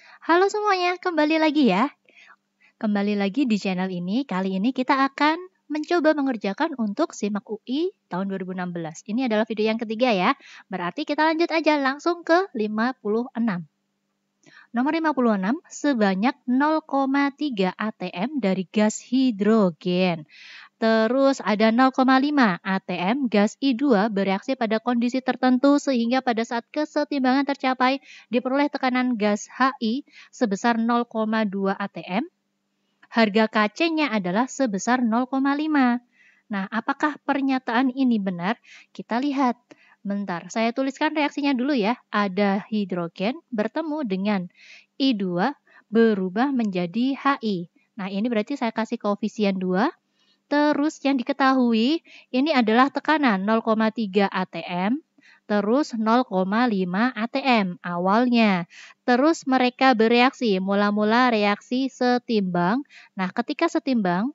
Halo semuanya, kembali lagi ya. Kembali lagi di channel ini. Kali ini kita akan mencoba mengerjakan untuk SIMAK UI tahun 2016. Ini adalah video yang ketiga ya. Berarti kita lanjut aja langsung ke 56. Nomor 56, sebanyak 0,3 atm dari gas hidrogen. Terus ada 0,5 atm gas I2 bereaksi pada kondisi tertentu sehingga pada saat kesetimbangan tercapai diperoleh tekanan gas HI sebesar 0,2 atm. Harga Kc-nya adalah sebesar 0,5. Nah, apakah pernyataan ini benar? Kita lihat. Bentar, saya tuliskan reaksinya dulu ya. Ada hidrogen bertemu dengan I2 berubah menjadi HI. Nah, ini berarti saya kasih koefisien 2. Terus yang diketahui ini adalah tekanan 0,3 atm, terus 0,5 atm awalnya. Terus mereka bereaksi, mula-mula reaksi setimbang. Nah, ketika setimbang,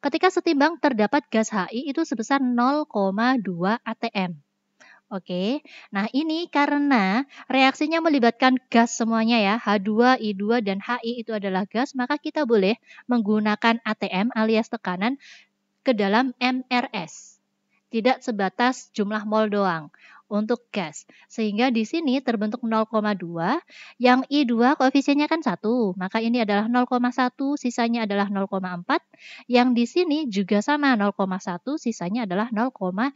ketika setimbang terdapat gas HI itu sebesar 0,2 atm. Oke, nah ini karena reaksinya melibatkan gas semuanya ya, H2, I2, dan HI itu adalah gas, maka kita boleh menggunakan ATM alias tekanan ke dalam MRS. Tidak sebatas jumlah mol doang untuk gas. Sehingga di sini terbentuk 0,2, yang I2 koefisiennya kan 1, maka ini adalah 0,1, sisanya adalah 0,4. Yang di sini juga sama 0,1, sisanya adalah 0,2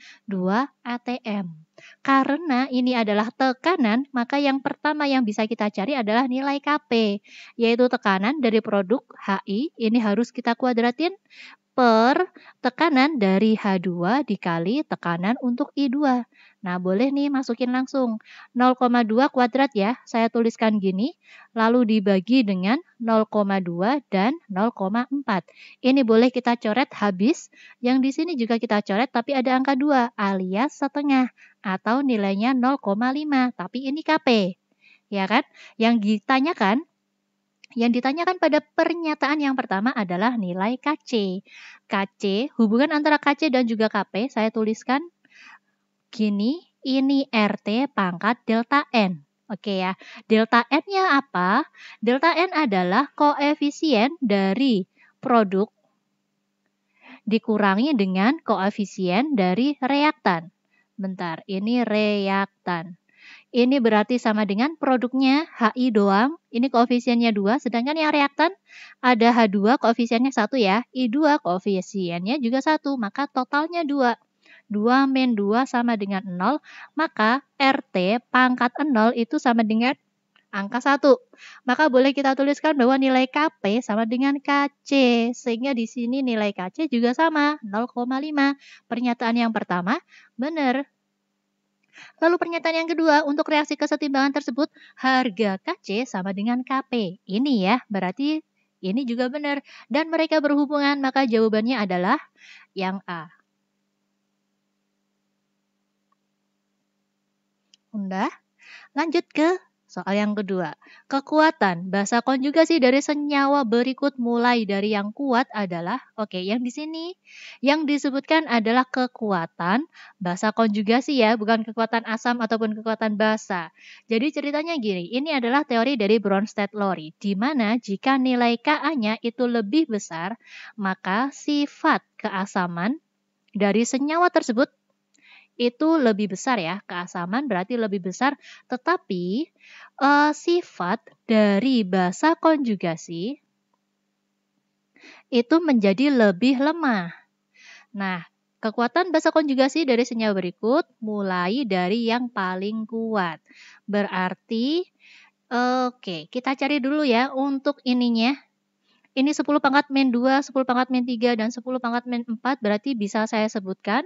atm. Karena ini adalah tekanan, maka yang pertama yang bisa kita cari adalah nilai Kp, yaitu tekanan dari produk HI, ini harus kita kuadratin per tekanan dari H2 dikali tekanan untuk I2. Nah, boleh nih masukin langsung 0,2 kuadrat ya. Saya tuliskan gini, lalu dibagi dengan 0,2 dan 0,4. Ini boleh kita coret habis. Yang di sini juga kita coret tapi ada angka 2 alias setengah atau nilainya 0,5. Tapi ini Kp. Ya kan? Yang ditanyakan pada pernyataan yang pertama adalah nilai Kc. Kc, hubungan antara Kc dan juga Kp, saya tuliskan gini, ini RT pangkat delta N. Oke ya, delta N-nya apa? Delta N adalah koefisien dari produk dikurangi dengan koefisien dari reaktan. Bentar, ini reaktan. Ini berarti sama dengan produknya HI doang, ini koefisiennya 2, sedangkan yang reaktan ada H2 koefisiennya 1 ya, I2 koefisiennya juga 1, maka totalnya 2. 2 min 2 sama dengan 0, maka RT pangkat 0 itu sama dengan angka 1. Maka boleh kita tuliskan bahwa nilai Kp sama dengan Kc, sehingga di sini nilai Kc juga sama, 0,5. Pernyataan yang pertama benar. Lalu pernyataan yang kedua, untuk reaksi kesetimbangan tersebut, harga Kc sama dengan Kp. Ini ya, berarti ini juga benar. Dan mereka berhubungan, maka jawabannya adalah yang A. Udah, lanjut ke soal yang kedua. Kekuatan bahasa konjugasi dari senyawa berikut mulai dari yang kuat adalah, yang di sini yang disebutkan adalah kekuatan bahasa konjugasi ya, bukan kekuatan asam ataupun kekuatan basa. Jadi ceritanya gini, ini adalah teori dari Bronsted-Lowry, di mana jika nilai Ka-nya itu lebih besar, maka sifat keasaman dari senyawa tersebut itu lebih besar ya, keasaman berarti lebih besar, tetapi sifat dari basa konjugasi itu menjadi lebih lemah. Nah, kekuatan basa konjugasi dari senyawa berikut mulai dari yang paling kuat. Berarti, kita cari dulu ya untuk ininya. Ini 10 pangkat min 2, 10 pangkat min 3, dan 10 pangkat min 4 berarti bisa saya sebutkan.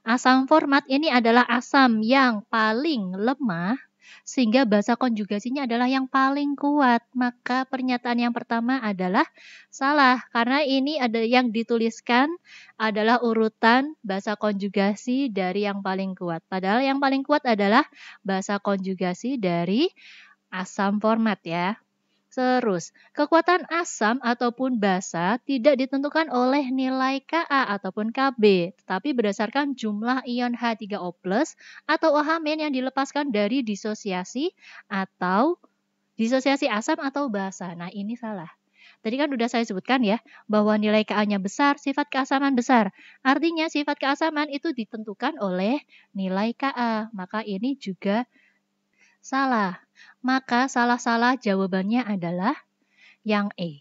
Asam format ini adalah asam yang paling lemah, sehingga bahasa konjugasinya adalah yang paling kuat. Maka pernyataan yang pertama adalah salah, karena ini ada yang dituliskan adalah urutan bahasa konjugasi dari yang paling kuat. Padahal yang paling kuat adalah bahasa konjugasi dari asam format ya. Terus, kekuatan asam ataupun basa tidak ditentukan oleh nilai Ka ataupun Kb, tetapi berdasarkan jumlah ion H3O+ atau OH- yang dilepaskan dari disosiasi asam atau basa. Nah, ini salah. Tadi kan udah saya sebutkan ya, bahwa nilai Ka-nya besar, sifat keasaman besar. Artinya sifat keasaman itu ditentukan oleh nilai Ka. Maka ini juga salah. Maka salah-salah jawabannya adalah yang E.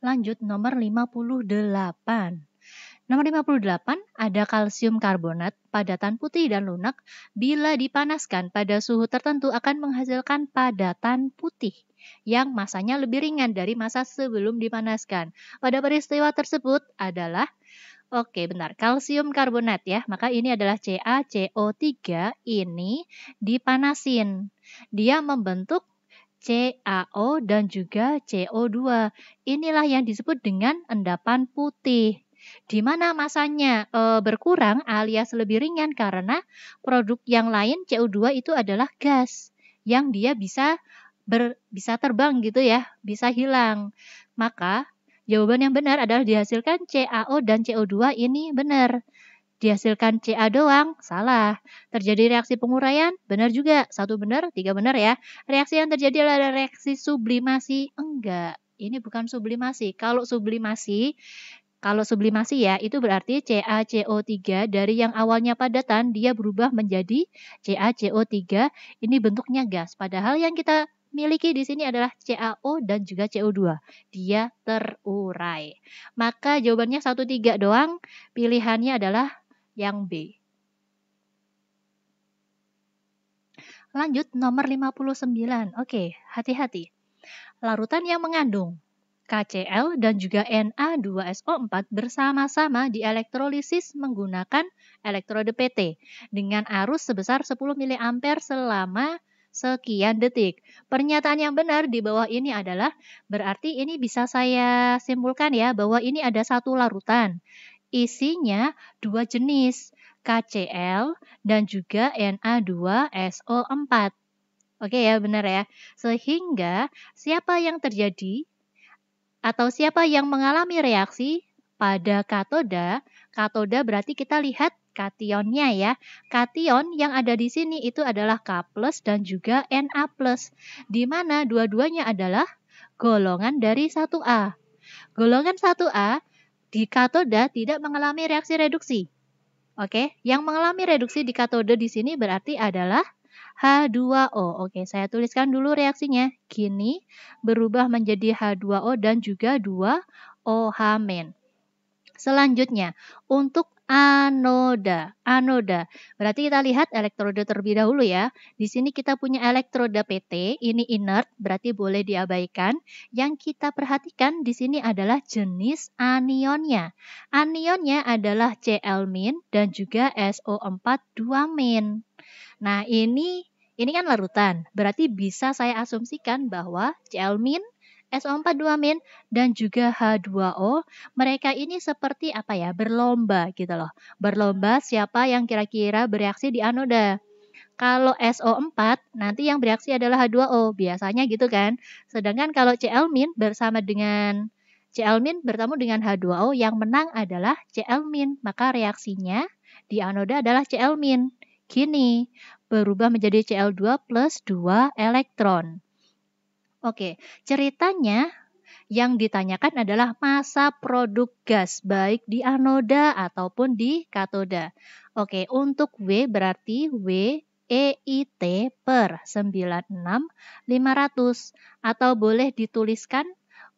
Lanjut nomor 58. Nomor 58, ada kalsium karbonat, padatan putih dan lunak, bila dipanaskan pada suhu tertentu akan menghasilkan padatan putih yang masanya lebih ringan dari masa sebelum dipanaskan. Pada peristiwa tersebut adalah, oke bentar, kalsium karbonat ya, maka ini adalah CaCO3 ini dipanasin. Dia membentuk CaO dan juga CO2. Inilah yang disebut dengan endapan putih. Di mana masanya berkurang alias lebih ringan karena produk yang lain CO2 itu adalah gas yang dia bisa terbang gitu ya, bisa hilang. Maka jawaban yang benar adalah dihasilkan CaO dan CO2 ini benar. Dihasilkan Ca doang, salah. Terjadi reaksi penguraian, benar juga. 1 benar, 3 benar ya. Reaksi yang terjadi adalah reaksi sublimasi, enggak. Ini bukan sublimasi. Kalau sublimasi ya, itu berarti CaCO3 dari yang awalnya padatan, dia berubah menjadi CaCO3. Ini bentuknya gas. Padahal yang kita miliki di sini adalah CaO dan juga CO2. Dia terurai. Maka jawabannya 1, 3 doang. Pilihannya adalah yang B. Lanjut nomor 59. Oke, hati-hati. Larutan yang mengandung KCl dan juga Na2SO4 bersama-sama dielektrolisis menggunakan elektrode PT dengan arus sebesar 10 mA selama sekian detik. Pernyataan yang benar di bawah ini adalah, berarti ini bisa saya simpulkan ya, bahwa ini ada satu larutan. Isinya 2 jenis, KCl dan juga Na2SO4. Oke ya, benar ya. Sehingga siapa yang terjadi atau siapa yang mengalami reaksi pada katoda? Katoda berarti kita lihat kationnya ya. Kation yang ada di sini itu adalah K+ dan juga Na+, di mana dua-duanya adalah golongan dari 1A. Golongan 1A di katoda tidak mengalami reaksi reduksi. Oke, yang mengalami reduksi di katode di sini berarti adalah H2O. Oke, saya tuliskan dulu reaksinya. Kini berubah menjadi H2O dan juga 2OH-. Selanjutnya, untuk anoda. Berarti kita lihat elektroda terlebih dahulu ya. Di sini kita punya elektroda PT, ini inert, berarti boleh diabaikan. Yang kita perhatikan di sini adalah jenis anionnya. Anionnya adalah Cl- dan juga SO4 2-. Nah, ini kan larutan. Berarti bisa saya asumsikan bahwa Cl-, SO4 2-, dan juga H2O, mereka ini seperti apa ya, berlomba gitu loh. Berlomba siapa yang kira-kira bereaksi di anoda. Kalau SO4, nanti yang bereaksi adalah H2O, biasanya gitu kan. Sedangkan kalau Cl- bertemu dengan H2O, yang menang adalah Cl-, maka reaksinya di anoda adalah Cl-. Kini berubah menjadi Cl2 plus 2 elektron. Oke, ceritanya yang ditanyakan adalah massa produk gas baik di anoda ataupun di katoda. Oke, untuk W berarti W EIT per 96.500 atau boleh dituliskan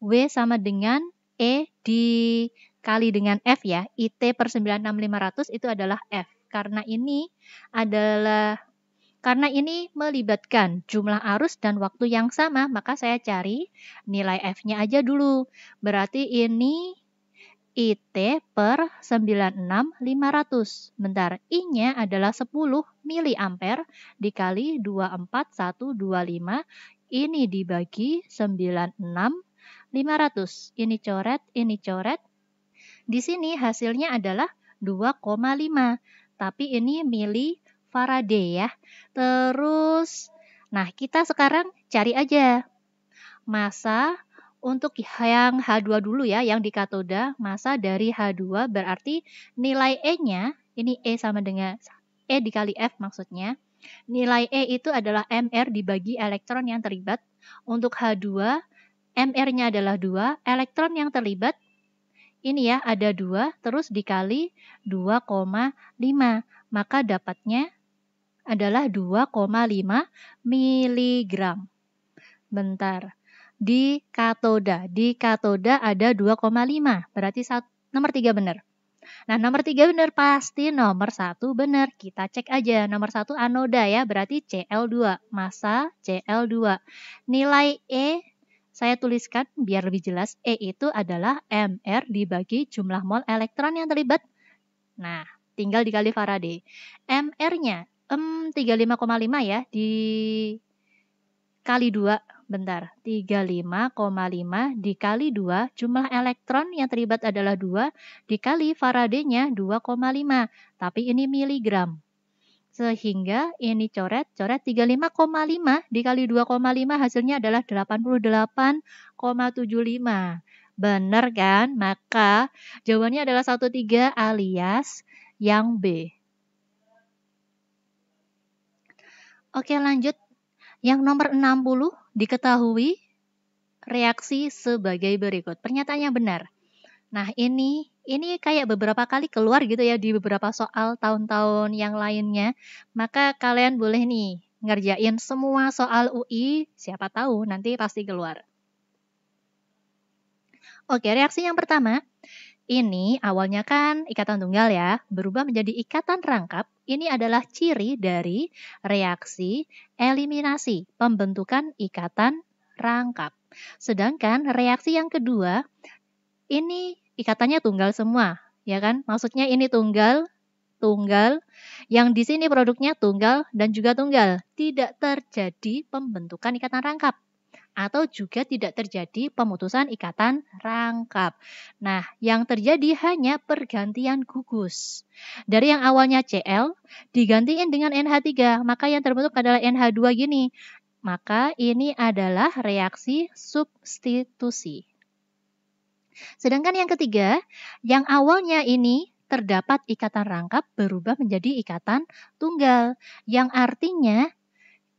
W sama dengan E dikali dengan F ya. IT per 96.500 itu adalah F. Karena ini melibatkan jumlah arus dan waktu yang sama, maka saya cari nilai F-nya aja dulu. Berarti ini IT per 96.500. Bentar, I-nya adalah 10 mA dikali 24125. Ini dibagi 96.500. Ini coret. Di sini hasilnya adalah 2,5. Tapi ini mili Faraday ya. Terus Nah, kita sekarang cari aja massa untuk yang H2 dulu ya, yang di katoda, massa dari H2 berarti nilai E-nya, ini E sama dengan E dikali F maksudnya. Nilai E itu adalah mR dibagi elektron yang terlibat. Untuk H2, mR-nya adalah 2, elektron yang terlibat ini ya ada 2, terus dikali 2,5. Maka dapatnya adalah 2,5 miligram. Bentar. Di katoda ada 2,5. Berarti nomor 3 benar. Nah, nomor 3 benar pasti nomor 1 benar. Kita cek aja. Nomor 1 anoda ya, berarti Cl2. Massa Cl2. Nilai E saya tuliskan biar lebih jelas. E itu adalah mR dibagi jumlah mol elektron yang terlibat. Nah, tinggal dikali Faraday. mR-nya 35,5 ya dikali 2. Bentar, 35,5 dikali 2, jumlah elektron yang terlibat adalah 2, dikali Faraday-nya 2,5, tapi ini miligram. Sehingga ini coret 35,5 dikali 2,5 hasilnya adalah 88,75. Benar kan? Maka jawabannya adalah 13 alias yang B. Oke, lanjut. Yang nomor 60 diketahui reaksi sebagai berikut. Pernyataannya benar. Nah, ini kayak beberapa kali keluar gitu ya di beberapa soal tahun-tahun yang lainnya. Maka kalian boleh nih ngerjain semua soal UI, siapa tahu nanti pasti keluar. Oke, reaksi yang pertama. Ini awalnya kan ikatan tunggal ya, berubah menjadi ikatan rangkap. Ini adalah ciri dari reaksi eliminasi, pembentukan ikatan rangkap. Sedangkan reaksi yang kedua, ini ikatannya tunggal semua, ya kan? Maksudnya ini tunggal, yang di sini produknya tunggal dan juga tunggal. Tidak terjadi pembentukan ikatan rangkap. Atau juga tidak terjadi pemutusan ikatan rangkap. Nah, yang terjadi hanya pergantian gugus. Dari yang awalnya Cl, digantiin dengan NH3, maka yang terbentuk adalah NH2 gini. Maka ini adalah reaksi substitusi. Sedangkan yang ketiga, yang awalnya ini terdapat ikatan rangkap berubah menjadi ikatan tunggal. Yang artinya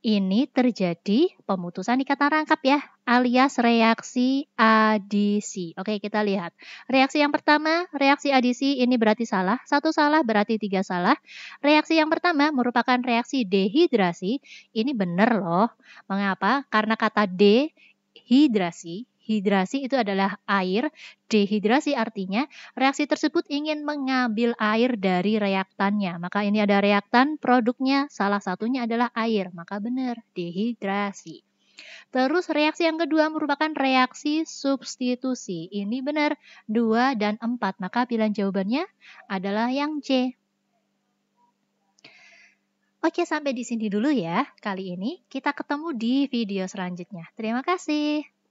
ini terjadi pemutusan ikatan rangkap ya, alias reaksi adisi. Oke, kita lihat. Reaksi yang pertama, reaksi adisi ini berarti salah. 1 salah berarti 3 salah. Reaksi yang pertama merupakan reaksi dehidrasi. Ini benar loh. Mengapa? Karena kata dehidrasi. Hidrasi itu adalah air, dehidrasi artinya reaksi tersebut ingin mengambil air dari reaktannya. Maka ini ada reaktan, produknya salah satunya adalah air. Maka benar, dehidrasi. Terus reaksi yang kedua merupakan reaksi substitusi. Ini benar, 2 dan 4. Maka pilihan jawabannya adalah yang C. Oke, sampai di sini dulu ya kali ini. Kita ketemu di video selanjutnya. Terima kasih.